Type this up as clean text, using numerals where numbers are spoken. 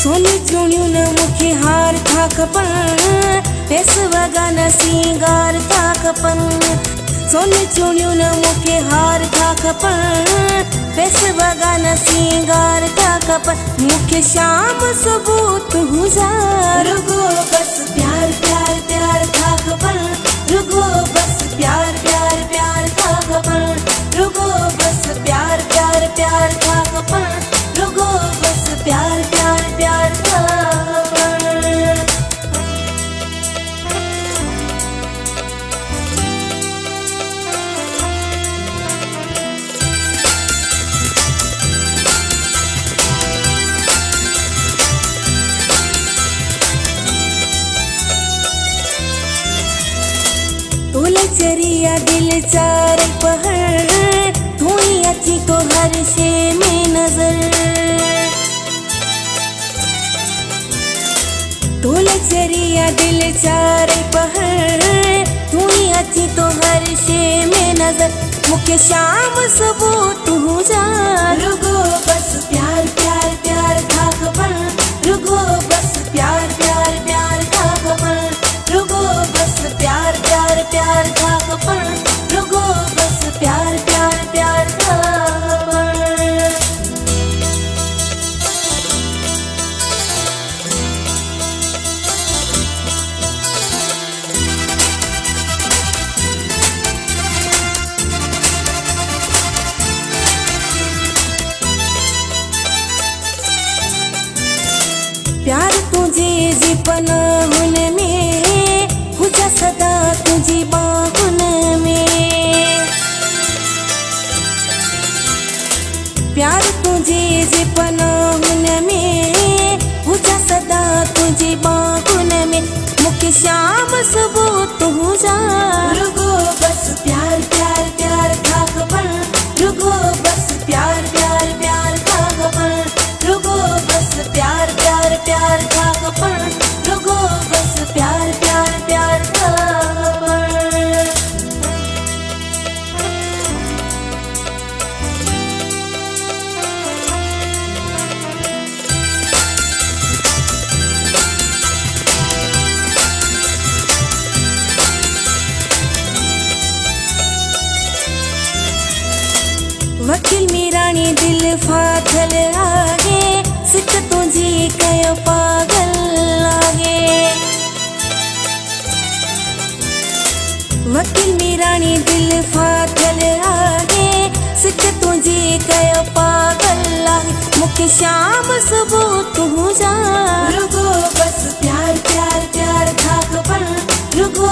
सोने चूड़ियों न मुखे हार था खपन, पैसवा गाना सिंगार था खपन। सोने चूड़ियों न मुखे हार था खपन, पैसवा गाना सिंगार था खपन। मुखे शाम सबूत हुजार, रुगो बस प्यार प्यार प्यार था खपन, रुगो बस प्यार प्यार प्यार था खपन, रुगो बस प्यार प्यार प्यार था खपन, रुगो बस प्यार प्यार प्यार था खपन। तोले चरिया दिल चार पहर, तू ही अच्छी तो हर शे में नजर। तोले चरिया दिल चार पहर, तू ही अच्छी तो हर शे में नजर। मुखे शाम सबूत हुजार, रुगो बस प्यार प्यार प्यार था खपन, रुगो बस प्यार प्यार प्यार था खपन, रुगो बस प्यार प्यार प्यार था खपन, रुगो बस प्यार प्यार प्यार था खपन। प्यार तुझे जीवन हुन में, हुजा सदा तुझी बागुन में। प्यार तुझे जीवन हुन में, हुजा सदा तुझी बागुन में। मुखे शाम सबूत हुजार, रुगो बस प्यार प्यार प्यार था खपन, रुगो बस प्यार प्यार प्यार था खपन, रुगो बस प्यार प्यार प्यार था खपन, रुगो बस प्यार प्यार प्यार था खपन। वकील मीरानी दिल फाथल आगे, सिक तुझी कयो पागल लागे। वकील मीरानी दिल फाथल आगे, सिक तुझी कयो पागल लागे। मुखे शाम सबूत हुजार, रुगो बस प्यार प्यार प्यार था खपन, रुगो